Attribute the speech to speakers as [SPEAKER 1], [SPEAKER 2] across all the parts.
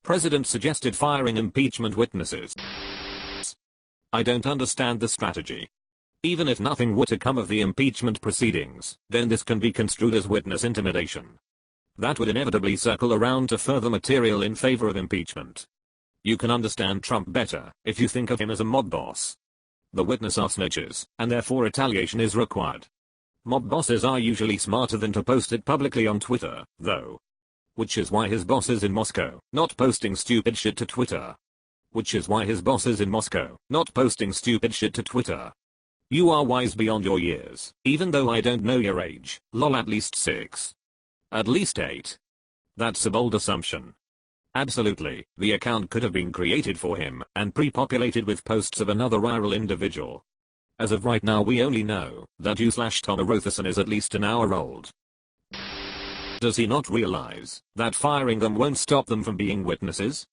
[SPEAKER 1] President suggested firing impeachment witnesses. I don't understand the strategy. Even if nothing were to come of the impeachment proceedings, then this can be construed as witness intimidation. That would inevitably circle around to further material in favor of impeachment. You can understand Trump better if you think of him as a mob boss. The witness are snitches, and therefore retaliation is required. Mob bosses are usually smarter than to post it publicly on Twitter, though. Which is why his boss is in Moscow, not posting stupid shit to Twitter. Which is why his boss is in Moscow, not posting stupid shit to Twitter. You are wise beyond your years, even though I don't know your age, lol at least 6. At least 8. That's a bold assumption. Absolutely, the account could have been created for him and pre-populated with posts of another viral individual. As of right now we only know that u/Tom Rotherson is at least an hour old. Does he not realize that firing them won't stop them from being witnesses?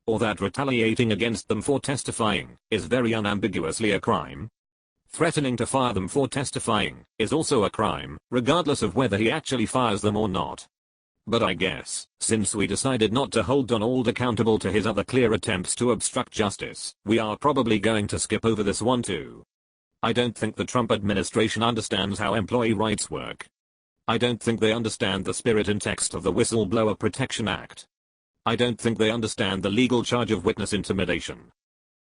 [SPEAKER 1] Or that retaliating against them for testifying is very unambiguously a crime? Threatening to fire them for testifying is also a crime, regardless of whether he actually fires them or not. But I guess, since we decided not to hold Donald accountable to his other clear attempts to obstruct justice, we are probably going to skip over this one too. I don't think the Trump administration understands how employee rights work. I don't think they understand the spirit and text of the Whistleblower Protection Act. I don't think they understand the legal charge of witness intimidation.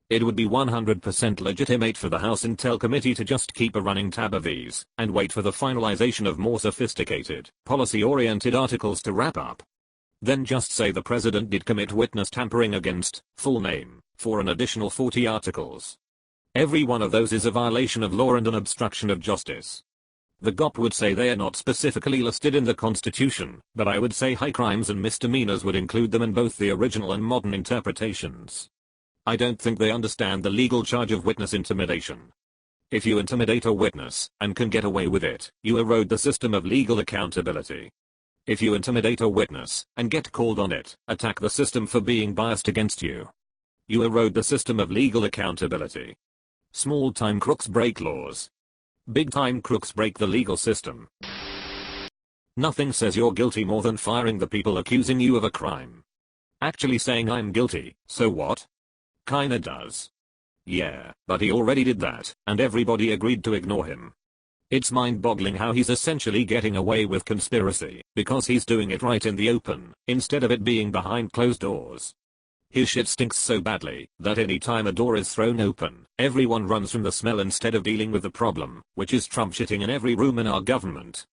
[SPEAKER 1] It would be 100% legitimate for the House Intel Committee to just keep a running tab of these and wait for the finalization of more sophisticated, policy-oriented articles to wrap up. Then just say the president did commit witness tampering against, full name, for an additional 40 articles. Every one of those is a violation of law and an obstruction of justice. The GOP would say they are not specifically listed in the Constitution, but I would say high crimes and misdemeanors would include them in both the original and modern interpretations. I don't think they understand the legal charge of witness intimidation. If you intimidate a witness and can get away with it, you erode the system of legal accountability. If you intimidate a witness and get called on it, attack the system for being biased against you. You erode the system of legal accountability. Small-time crooks break laws. Big-time crooks break the legal system. Nothing says you're guilty more than firing the people accusing you of a crime. Actually saying I'm guilty, so what? Kinda does. Yeah, but he already did that, and everybody agreed to ignore him. It's mind-boggling how he's essentially getting away with conspiracy, because he's doing it right in the open, instead of it being behind closed doors. His shit stinks so badly, that any time a door is thrown open, everyone runs from the smell instead of dealing with the problem, which is Trump shitting in every room in our government.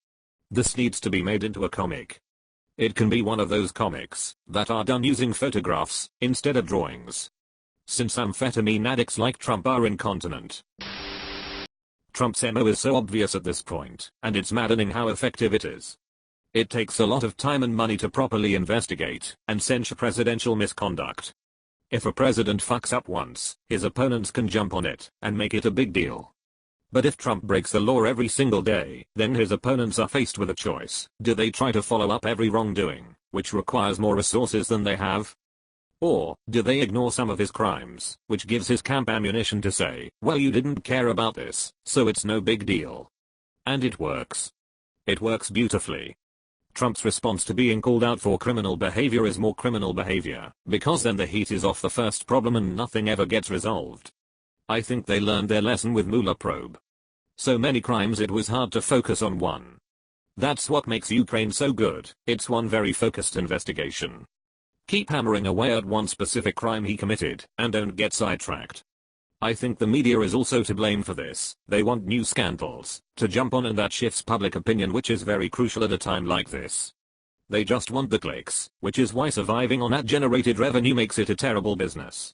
[SPEAKER 1] This needs to be made into a comic. It can be one of those comics that are done using photographs instead of drawings. Since amphetamine addicts like Trump are incontinent. Trump's MO is so obvious at this point, and it's maddening how effective it is. It takes a lot of time and money to properly investigate and censure presidential misconduct. If a president fucks up once, his opponents can jump on it and make it a big deal. But if Trump breaks the law every single day, then his opponents are faced with a choice. Do they try to follow up every wrongdoing, which requires more resources than they have? Or, do they ignore some of his crimes, which gives his camp ammunition to say, well, you didn't care about this, so it's no big deal. And it works. It works beautifully. Trump's response to being called out for criminal behavior is more criminal behavior, because then the heat is off the first problem and nothing ever gets resolved. I think they learned their lesson with Mueller probe. So many crimes it was hard to focus on one. That's what makes Ukraine so good, it's one very focused investigation. Keep hammering away at one specific crime he committed, and don't get sidetracked. I think the media is also to blame for this. They want new scandals to jump on, and that shifts public opinion, which is very crucial at a time like this. They just want the clicks, which is why surviving on ad-generated revenue makes it a terrible business.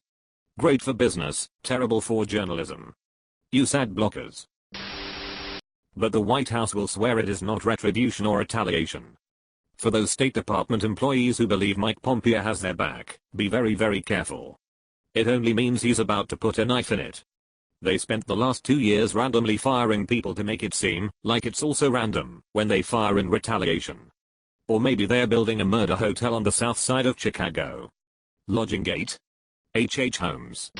[SPEAKER 1] Great for business, terrible for journalism. Use ad blockers. But the White House will swear it is not retribution or retaliation. For those State Department employees who believe Mike Pompeo has their back, be very, very careful. It only means he's about to put a knife in it. They spent the last 2 years randomly firing people to make it seem like it's also random when they fire in retaliation. Or maybe they're building a murder hotel on the south side of Chicago. Lodging Gate. H.H. Holmes.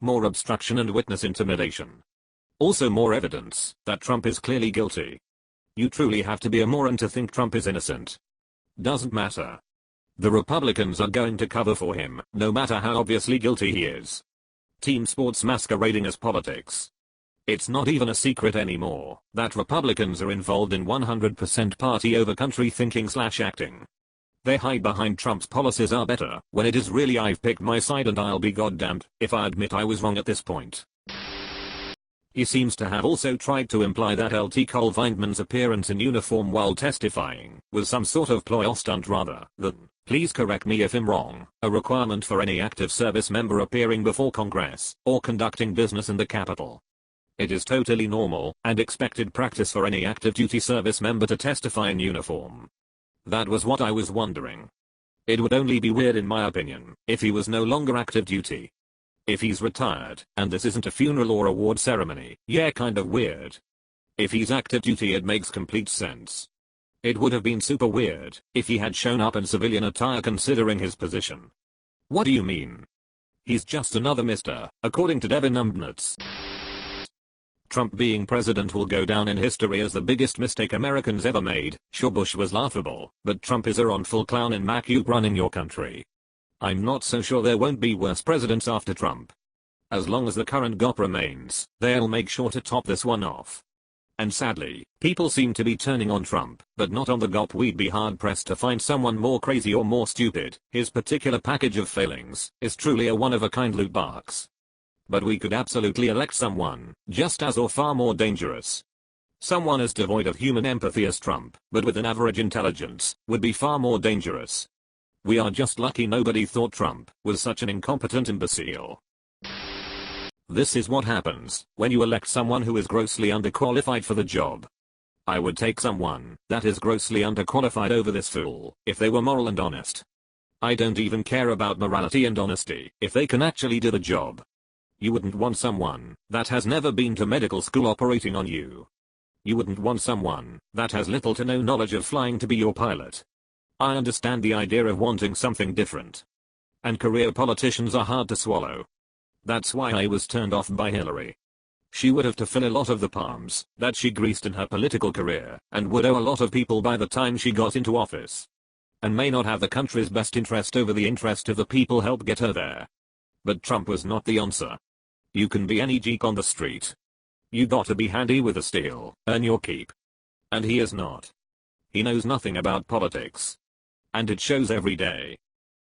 [SPEAKER 1] More obstruction and witness intimidation. Also more evidence that Trump is clearly guilty. You truly have to be a moron to think Trump is innocent. Doesn't matter. The Republicans are going to cover for him, no matter how obviously guilty he is. Team sports masquerading as politics. It's not even a secret anymore that Republicans are involved in 100% party over country thinking/acting. They hide behind Trump's policies are better, when it is really I've picked my side and I'll be goddamned if I admit I was wrong at this point. He seems to have also tried to imply that LT Cole Windman's appearance in uniform while testifying was some sort of ploy or stunt rather than, please correct me if I'm wrong, a requirement for any active service member appearing before Congress or conducting business in the Capitol. It is totally normal and expected practice for any active duty service member to testify in uniform. That was what I was wondering. It would only be weird in my opinion if he was no longer active duty. If he's retired, and this isn't a funeral or award ceremony, yeah, kind of weird. If he's active duty it makes complete sense. It would have been super weird if he had shown up in civilian attire considering his position. What do you mean? He's just another Mr., according to Devin Numbnuts. Trump being president will go down in history as the biggest mistake Americans ever made. Sure, Bush was laughable, but Trump is a on full clown in MacUp running your country. I'm not so sure there won't be worse presidents after Trump. As long as the current GOP remains, they'll make sure to top this one off. And sadly, people seem to be turning on Trump, but not on the GOP. We'd be hard pressed to find someone more crazy or more stupid. His particular package of failings is truly a one-of-a-kind loot box. But we could absolutely elect someone, just as or far more dangerous. Someone as devoid of human empathy as Trump, but with an average intelligence, would be far more dangerous. We are just lucky nobody thought Trump was such an incompetent imbecile. This is what happens when you elect someone who is grossly underqualified for the job. I would take someone that is grossly underqualified over this fool if they were moral and honest. I don't even care about morality and honesty if they can actually do the job. You wouldn't want someone that has never been to medical school operating on you. You wouldn't want someone that has little to no knowledge of flying to be your pilot. I understand the idea of wanting something different. And career politicians are hard to swallow. That's why I was turned off by Hillary. She would have to fill a lot of the palms that she greased in her political career, and would owe a lot of people by the time she got into office. And may not have the country's best interest over the interest of the people help get her there. But Trump was not the answer. You can be any geek on the street. You gotta be handy with the steel, earn your keep. And he is not. He knows nothing about politics. And it shows every day.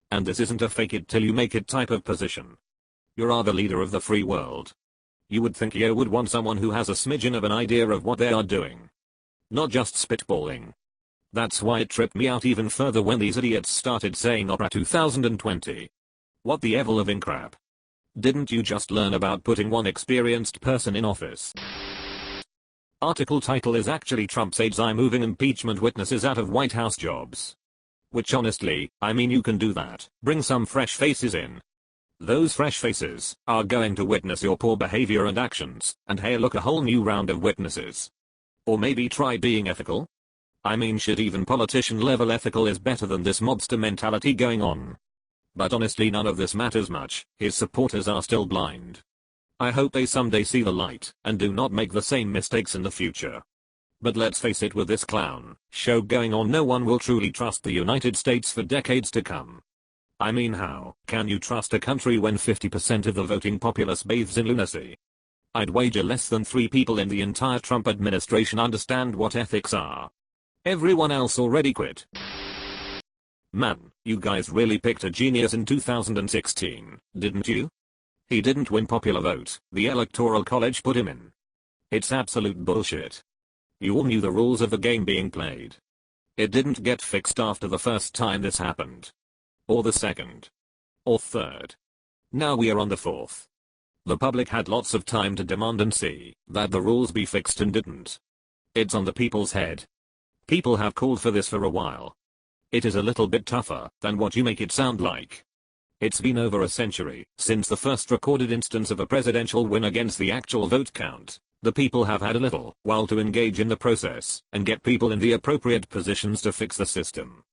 [SPEAKER 1] And this isn't a fake it till you make it type of position. You are the leader of the free world. You would think you would want someone who has a smidgen of an idea of what they are doing. Not just spitballing. That's why it tripped me out even further when these idiots started saying Opera 2020. What the ever-living crap. Didn't you just learn about putting one experienced person in office? Article title is actually Trump's aides are moving impeachment witnesses out of White House jobs. Which honestly, I mean you can do that. Bring some fresh faces in. Those fresh faces are going to witness your poor behavior and actions, and hey look, a whole new round of witnesses. Or maybe try being ethical? I mean shit, even politician level ethical is better than this mobster mentality going on. But honestly none of this matters much, his supporters are still blind. I hope they someday see the light, and do not make the same mistakes in the future. But let's face it, with this clown show going on no one will truly trust the United States for decades to come. I mean, how can you trust a country when 50% of the voting populace bathes in lunacy? I'd wager less than 3 people in the entire Trump administration understand what ethics are. Everyone else already quit. Man, you guys really picked a genius in 2016, didn't you? He didn't win popular vote, the Electoral College put him in. It's absolute bullshit. You all knew the rules of the game being played. It didn't get fixed after the first time this happened. Or the second. Or third. Now we are on the fourth. The public had lots of time to demand and see that the rules be fixed and didn't. It's on the people's head. People have called for this for a while. It is a little bit tougher than what you make it sound like. It's been over a century since the first recorded instance of a presidential win against the actual vote count. The people have had a little while to engage in the process and get people in the appropriate positions to fix the system.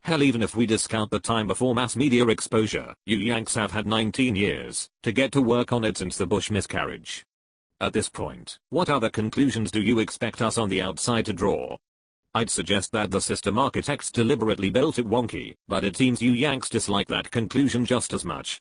[SPEAKER 1] Hell, even if we discount the time before mass media exposure, you Yanks have had 19 years to get to work on it since the Bush miscarriage. At this point, what other conclusions do you expect us on the outside to draw? I'd suggest that the system architects deliberately built it wonky, but it seems you Yanks dislike that conclusion just as much.